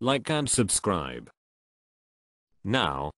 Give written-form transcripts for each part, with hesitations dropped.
like and subscribe. Now,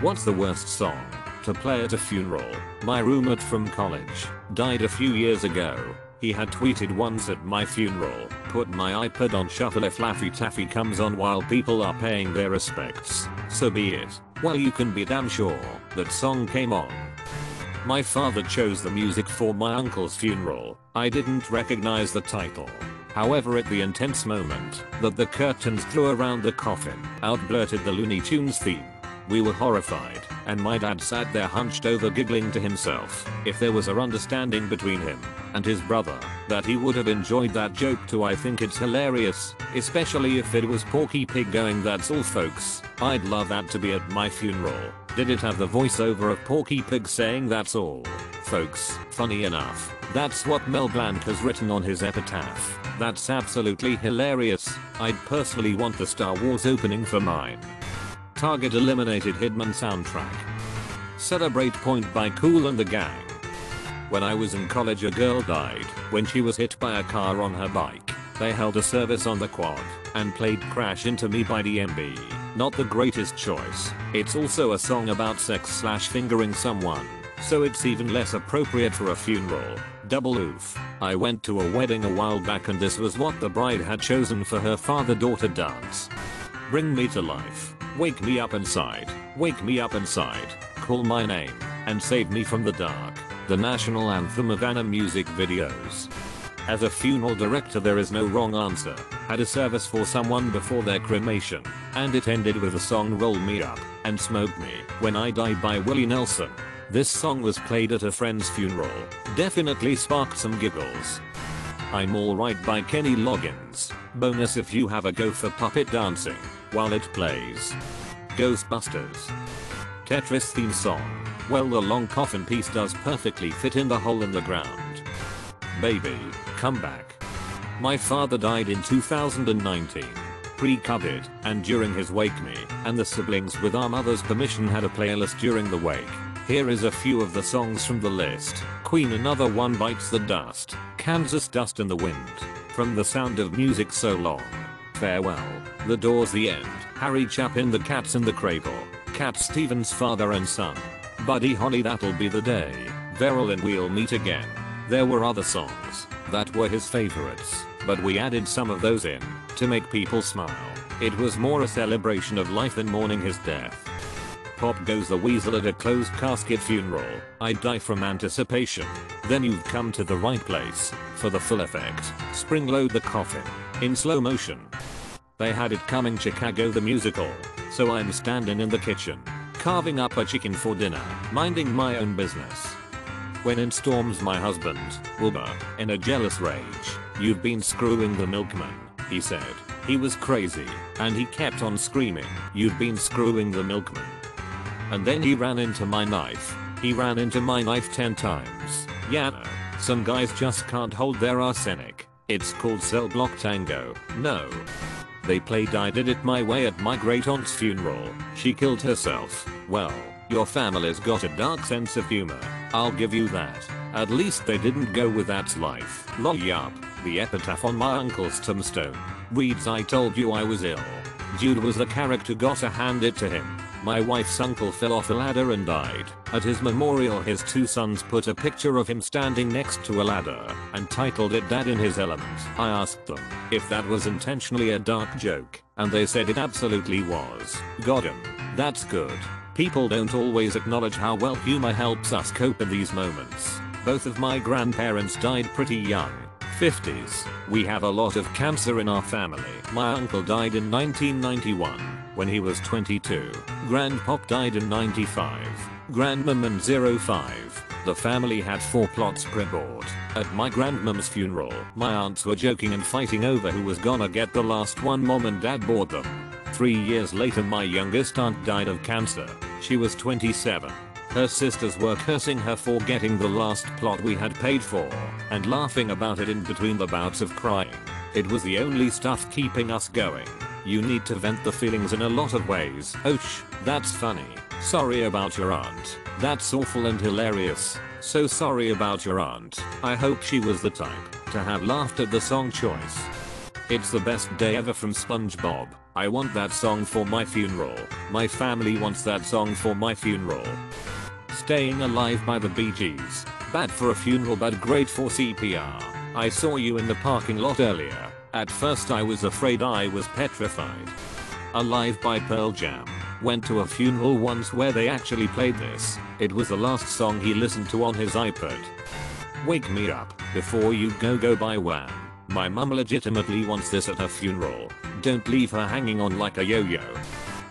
what's the worst song to play at a funeral? My roommate from college died a few years ago. He had tweeted once at my funeral, "Put my iPod on shuffle if Laffy Taffy comes on while people are paying their respects." So be it. Well, you can be damn sure that song came on. My father chose the music for my uncle's funeral. I didn't recognize the title. However, at the intense moment that the curtains drew around the coffin, out blurted the Looney Tunes theme. We were horrified, and my dad sat there hunched over giggling to himself. If there was a understanding between him and his brother, that he would have enjoyed that joke too. I think it's hilarious, especially if it was Porky Pig going "That's all folks." I'd love that to be at my funeral. Did it have the voiceover of Porky Pig saying "That's all folks"? Funny enough, that's what Mel Blanc has written on his epitaph. That's absolutely hilarious. I'd personally want the Star Wars opening for mine. Target eliminated Hidman soundtrack. Celebrate Point by Kool and the Gang. When I was in college, a girl died when she was hit by a car on her bike. They held a service on the quad and played Crash Into Me by DMB. Not the greatest choice. It's also a song about sex/fingering someone, so it's even less appropriate for a funeral. Double oof. I went to a wedding a while back and this was what the bride had chosen for her father-daughter dance. Bring me to life. Wake me up inside. Wake me up inside. Call my name and save me from the dark. The national anthem of Anna music videos. As a funeral director, there is no wrong answer. Had a service for someone before their cremation, and it ended with the song "Roll Me Up and Smoke Me When I Die" by Willie Nelson. This song was played at a friend's funeral. Definitely sparked some giggles. I'm Alright by Kenny Loggins. Bonus if you have a go for puppet dancing while it plays. Ghostbusters. Tetris theme song. Well, the long coffin piece does perfectly fit in the hole in the ground. Baby, come back. My father died in 2019. Pre-COVID, and during his wake, me and the siblings with our mother's permission had a playlist during the wake. Here is a few of the songs from the list. Queen, Another One Bites the Dust. Kansas, Dust in the Wind. From The Sound of Music, So Long. Farewell. The Doors, The End. Harry Chapin, The Cats in the Cradle. Cat Stevens, Father and Son. Buddy Holly, That'll Be the Day. Verrill and We'll Meet Again. There were other songs that were his favorites, but we added some of those in to make people smile. It was more a celebration of life than mourning his death. Pop Goes the Weasel at a closed casket funeral. I'd die from anticipation. Then you've come to the right place for the full effect. Spring load the coffin in slow motion. They had it coming, Chicago the musical. So I'm standing in the kitchen, carving up a chicken for dinner, minding my own business. When in storms my husband, Wilbur, in a jealous rage. "You've been screwing the milkman," he said. He was crazy, and he kept on screaming, "You've been screwing the milkman." And then he ran into my knife. He ran into my knife 10 times. Yeah, no, some guys just can't hold their arsenic. It's called cell block tango. No. They played I Did It My Way at my great aunt's funeral. She killed herself. Well, your family's got a dark sense of humor. I'll give you that. At least they didn't go with "That's life." Lol. Yup. The epitaph on my uncle's tombstone reads, "I told you I was ill." Jude was the character, gotta hand it to him. My wife's uncle fell off a ladder and died. At his memorial, his 2 sons put a picture of him standing next to a ladder and titled it "Dad in His Element." I asked them if that was intentionally a dark joke, and they said it absolutely was. Got him. That's good. People don't always acknowledge how well humor helps us cope in these moments. Both of my grandparents died pretty young. 50s. We have a lot of cancer in our family. My uncle died in 1991 when he was 22. Grandpop died in 95. Grandmom in 05. The family had 4 plots pre-bought. At my grandmom's funeral, my aunts were joking and fighting over who was gonna get the last one. Mom and dad bought them. 3 years later, my youngest aunt died of cancer. She was 27. Her sisters were cursing her for getting the last plot we had paid for, and laughing about it in between the bouts of crying. It was the only stuff keeping us going. You need to vent the feelings in a lot of ways. Ouch, that's funny. Sorry about your aunt. That's awful and hilarious. So sorry about your aunt. I hope she was the type to have laughed at the song choice. It's the best day ever from SpongeBob. I want that song for my funeral. My family wants that song for my funeral. Staying Alive by the Bee Gees. Bad for a funeral but great for CPR. I saw you in the parking lot earlier. At first I was afraid I was petrified. Alive by Pearl Jam. Went to a funeral once where they actually played this. It was the last song he listened to on his iPod. Wake Me Up Before You Go by Wham. My mum legitimately wants this at her funeral. Don't leave her hanging on like a yo-yo.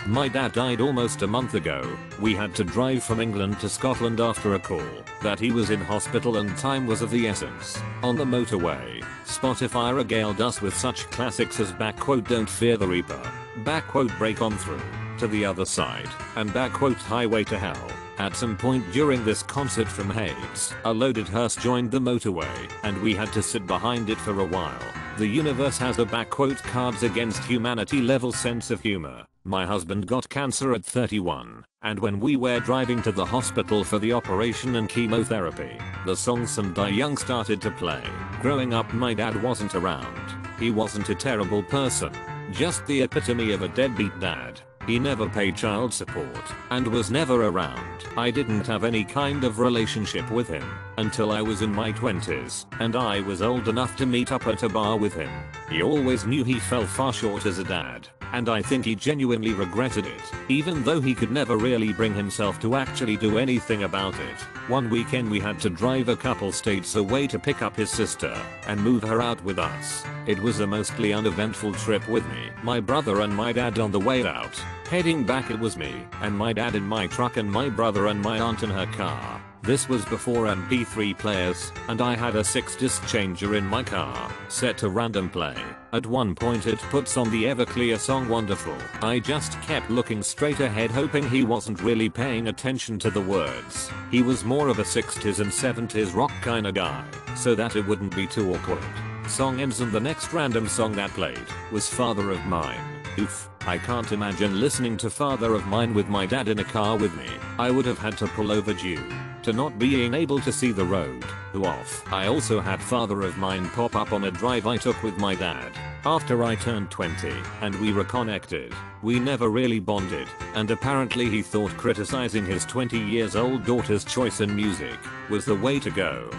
My dad died almost a month ago. We had to drive from England to Scotland after a call that he was in hospital and time was of the essence. On the motorway, Spotify regaled us with such classics as Don't Fear the Reaper, Break On Through, To the Other Side, and Highway to Hell. At some point during this concert from Hades, a loaded hearse joined the motorway, and we had to sit behind it for a while. The universe has a Cards Against Humanity level sense of humor. My husband got cancer at 31, and when we were driving to the hospital for the operation and chemotherapy, the song Some Die Young started to play. Growing up, my dad wasn't around. He wasn't a terrible person, just the epitome of a deadbeat dad. He never paid child support and was never around. I didn't have any kind of relationship with him until I was in my 20s and I was old enough to meet up at a bar with him. He always knew he fell far short as a dad, and I think he genuinely regretted it, even though he could never really bring himself to actually do anything about it. One weekend we had to drive a couple states away to pick up his sister and move her out with us. It was a mostly uneventful trip with me, my brother and my dad on the way out. Heading back it was me and my dad in my truck and my brother and my aunt in her car. This was before MP3 players, and I had a 6-disc changer in my car, set to random play. At one point it puts on the Everclear song Wonderful. I just kept looking straight ahead hoping he wasn't really paying attention to the words. He was more of a 60s and 70s rock kinda guy, so that it wouldn't be too awkward. Song ends and the next random song that played was Father of Mine. Oof, I can't imagine listening to Father of Mine with my dad in a car with me. I would have had to pull over due to not being able to see the road. Off. I also had Father of Mine pop up on a drive I took with my dad after I turned 20 and we reconnected. We never really bonded, and apparently he thought criticizing his 20 years old daughter's choice in music was the way to go.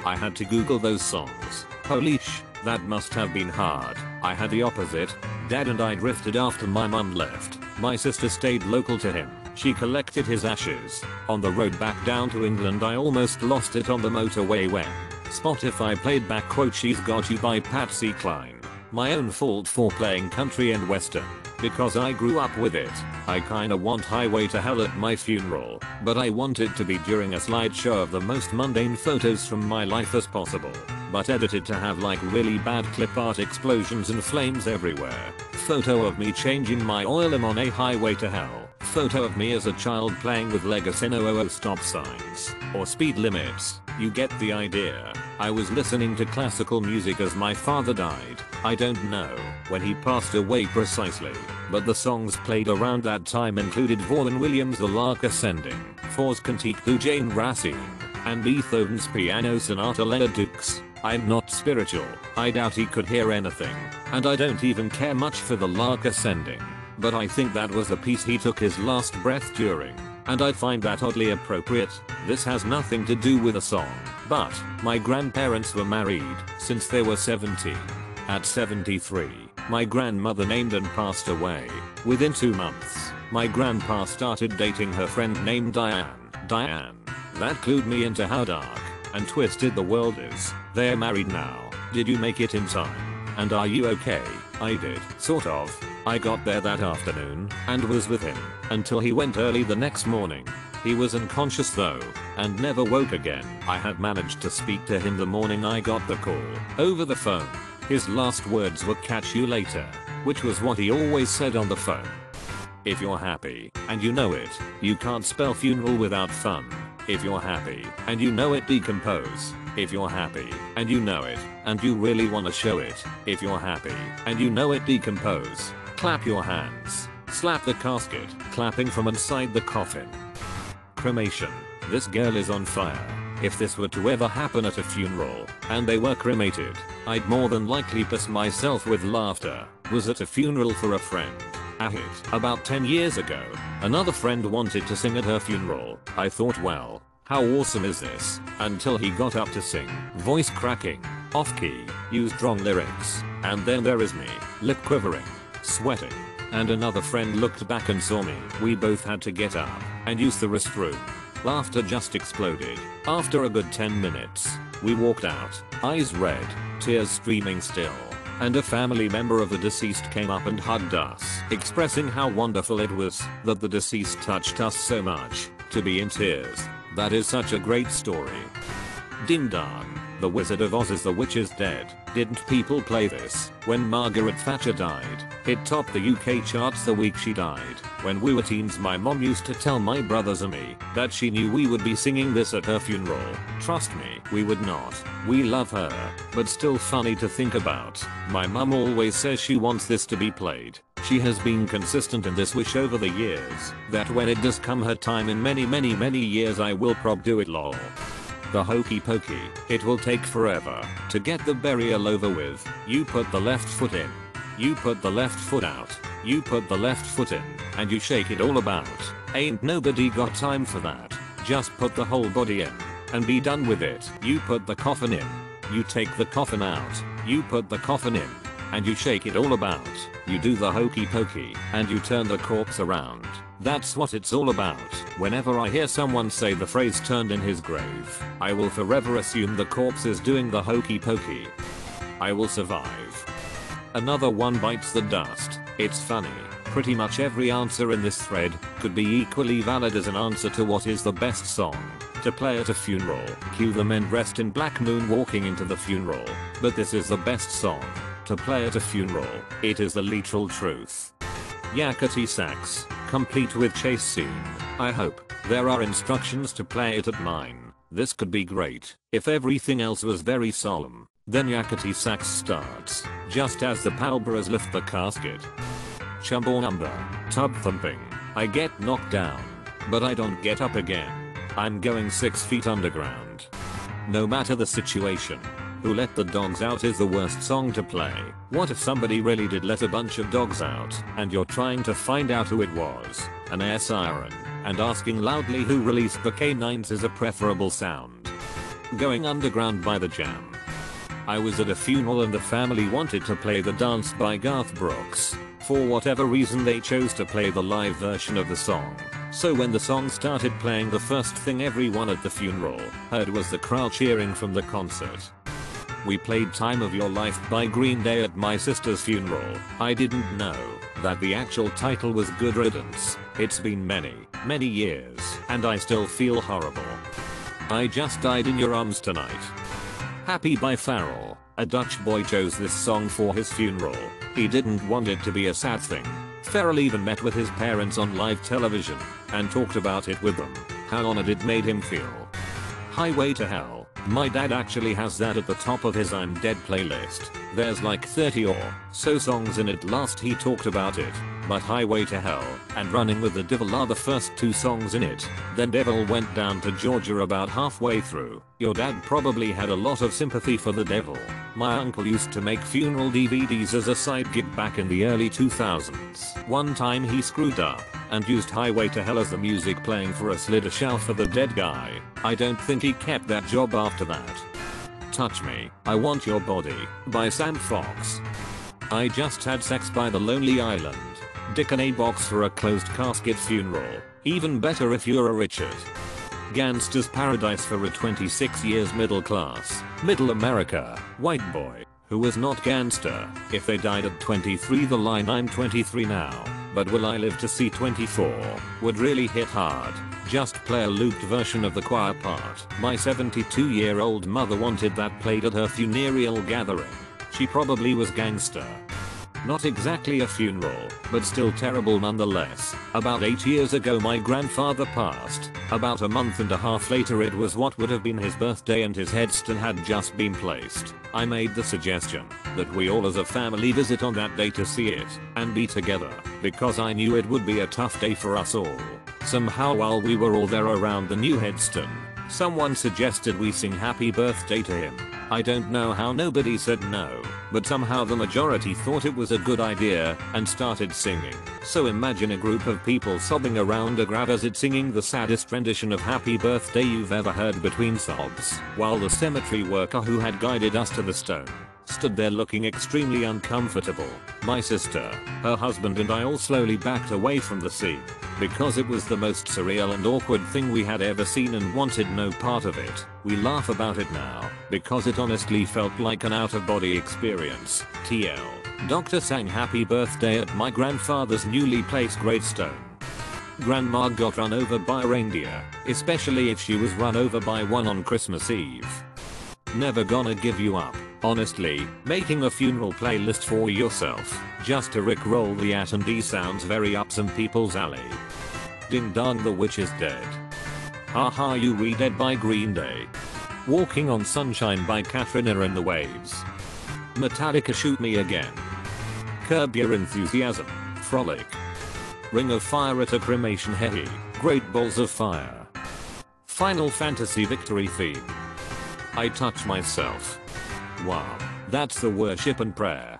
I had to Google those songs. Holy sh, that must have been hard. I had the opposite. Dad and I drifted after my mum left. My sister stayed local to him. She collected his ashes. On the road back down to England I almost lost it on the motorway when Spotify played She's Got You by Patsy Cline. My own fault for playing country and western, because I grew up with it. I kinda want Highway to Hell at my funeral, but I want it to be during a slideshow of the most mundane photos from my life as possible, but edited to have like really bad clip art explosions and flames everywhere. Photo of me changing my oil on a highway to hell. Photo of me as a child playing with Legos in 000 stop signs or speed limits. You get the idea. I was listening to classical music as my father died. I don't know when he passed away precisely, but the songs played around that time included Vaughan Williams' The Lark Ascending, Fours Cantique du Jane Racine, and Beethoven's Piano Sonata Les Dukes. I'm not spiritual. I doubt he could hear anything, and I don't even care much for The Lark Ascending. But I think that was the piece he took his last breath during, and I find that oddly appropriate. This has nothing to do with a song, but my grandparents were married since they were 17. At 73, my grandmother named and passed away. Within 2 months, my grandpa started dating her friend named Diane. That clued me into how dark and twisted the world is. They're married now. Did you make it in time? And are you okay? I did, sort of. I got there that afternoon and was with him until he went early the next morning. He was unconscious though and never woke again. I had managed to speak to him the morning I got the call over the phone. His last words were "catch you later," which was what he always said on the phone. If you're happy and you know it, you can't spell funeral without fun. If you're happy and you know it, decompose. If you're happy and you know it and you really want to show it. If you're happy and you know it, decompose. Clap your hands. Slap the casket, clapping from inside the coffin. Cremation. This girl is on fire. If this were to ever happen at a funeral and they were cremated, I'd more than likely piss myself with laughter. Was at a funeral for a friend. About 10 years ago, another friend wanted to sing at her funeral. I thought, well, how awesome is this? Until he got up to sing, voice cracking, off key, used wrong lyrics, and then there is me, lip quivering, sweating, and another friend looked back and saw me. We both had to get up and use the restroom. Laughter just exploded. After a good 10 minutes, we walked out, eyes red, tears streaming still, and a family member of the deceased came up and hugged us, expressing how wonderful it was that the deceased touched us so much to be in tears. That is such a great story. Ding dong, The Wizard of Oz is The Witch is Dead. Didn't people play this when Margaret Thatcher died? It topped the UK charts the week she died. When we were teens, my mom used to tell my brothers and me that she knew we would be singing this at her funeral. Trust me, we would not. We love her, but still funny to think about. My mom always says she wants this to be played. She has been consistent in this wish over the years, that when it does come her time in many years I will do it lol. The hokey pokey. It will take forever to get the burial over with. You put the left foot in. You put the left foot out. You put the left foot in. And you shake it all about. Ain't nobody got time for that. Just put the whole body in. And be done with it. You put the coffin in. You take the coffin out. You put the coffin in. And you shake it all about. You do the hokey pokey. And you turn the corpse around. That's what it's all about. Whenever I hear someone say the phrase turned in his grave, I will forever assume the corpse is doing the hokey pokey. I will survive. Another one bites the dust. It's funny. Pretty much every answer in this thread could be equally valid as an answer to what is the best song to play at a funeral. Cue the men dressed in black moon walking into the funeral. But this is the best song to play at a funeral. It is the literal truth. Yakety Sax, complete with chase scene. I hope there are instructions to play it at mine. This could be great. If everything else was very solemn, then Yakety Sax starts just as the pallbearers lift the casket. Chumbawamba, tub thumping. I get knocked down, but I don't get up again. I'm going 6 feet underground. No matter the situation. Who Let the Dogs Out is the worst song to play. What if somebody really did let a bunch of dogs out and you're trying to find out who it was? An air siren, and asking loudly who released the canines is a preferable sound. Going Underground by The Jam. I was at a funeral and the family wanted to play The Dance by Garth Brooks. For whatever reason they chose to play the live version of the song. So when the song started playing, the first thing everyone at the funeral heard was the crowd cheering from the concert. We played Time of Your Life by Green Day at my sister's funeral. I didn't know that the actual title was Good Riddance. It's been many years and I still feel horrible. I Just Died in Your Arms Tonight. Happy by Pharrell. A Dutch boy chose this song for his funeral. He didn't want it to be a sad thing. Pharrell even met with his parents on live television and talked about it with them. How honored it made him feel. Highway to Hell. My dad actually has that at the top of his I'm Dead playlist. There's like 30 or so songs in it. Last he talked about it, but Highway to Hell and Running with the Devil are the first 2 songs in it. Then Devil went down to Georgia about halfway through. Your dad probably had a lot of sympathy for the devil. My uncle used to make funeral DVDs as a side gig back in the early 2000s. One time he screwed up and used Highway to Hell as the music playing for a Slid a Shout for the Dead guy. I don't think he kept that job after that. Touch Me, I Want Your Body by Sam Fox. I Just Had Sex by The Lonely Island. Dick in a Box for a Closed Casket Funeral. Even better if you're a Richard. Gangsta's Paradise for a 26 years middle class, middle America, white boy, who was not gangster. If they died at 23, the line I'm 23 now, but will I live to see 24 would really hit hard. Just play a looped version of the choir part. My 72-year-old mother wanted that played at her funereal gathering. She probably was gangster. Not exactly a funeral, but still terrible nonetheless. About 8 years ago my grandfather passed. About a month and a half later it was what would have been his birthday and his headstone had just been placed. I made the suggestion that we all as a family visit on that day to see it and be together, because I knew it would be a tough day for us all. Somehow while we were all there around the new headstone, someone suggested we sing happy birthday to him. I don't know how nobody said no, but somehow the majority thought it was a good idea and started singing. So imagine a group of people sobbing around a grave as it's singing the saddest rendition of Happy Birthday you've ever heard between sobs, while the cemetery worker who had guided us to the stone stood there looking extremely uncomfortable. My sister, her husband and I all slowly backed away from the scene because it was the most surreal and awkward thing we had ever seen and wanted no part of it. We laugh about it now because it honestly felt like an out-of-body experience. TL. Doctor sang Happy Birthday at my grandfather's newly placed gravestone. Grandma got run over by a reindeer, especially if she was run over by one on Christmas Eve. Never gonna give you up. Honestly, making a funeral playlist for yourself just to rickroll the attendee sounds very up some people's alley. Ding dong, the witch is dead. Haha, you re-dead by Green Day. Walking on Sunshine by Katrina and the Waves. Metallica, Shoot Me Again. Curb Your Enthusiasm, Frolic. Ring of Fire at a Cremation, Heavy, Great Balls of Fire. Final Fantasy Victory Theme. I Touch Myself. Wow, that's the worship and prayer.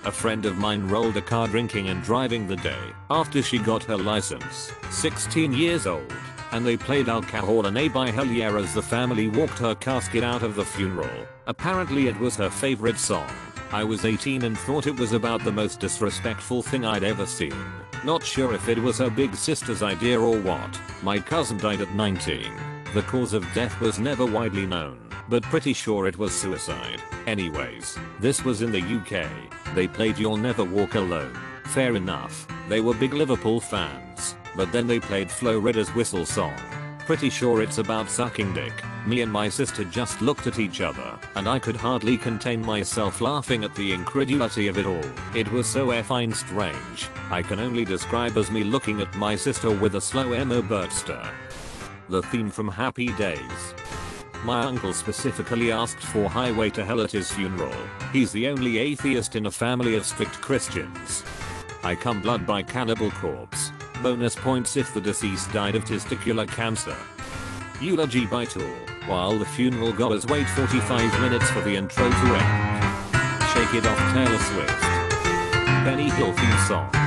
A friend of mine rolled a car drinking and driving the day after she got her license, 16 years old, and they played Alcohol by Hell Yeah as the family walked her casket out of the funeral. Apparently it was her favorite song. I was 18 and thought it was about the most disrespectful thing I'd ever seen. Not sure if it was her big sister's idea or what. My cousin died at 19. The cause of death was never widely known, but pretty sure it was suicide. Anyways, this was in the UK. They played You'll Never Walk Alone. Fair enough, they were big Liverpool fans, but then they played Flo Rida's Whistle song. Pretty sure it's about sucking dick. Me and my sister just looked at each other, and I could hardly contain myself laughing at the incredulity of it all. It was so effing strange. I can only describe as me looking at my sister with a slow emo burster. The theme from Happy Days. My uncle specifically asked for Highway to Hell at his funeral. He's the only atheist in a family of strict Christians. I Come Blood by Cannibal Corpse. Bonus points if the deceased died of testicular cancer. Eulogy by Tool. While the funeral goers wait 45 minutes for the intro to end. Shake It Off, Taylor Swift. Benny Hill theme song.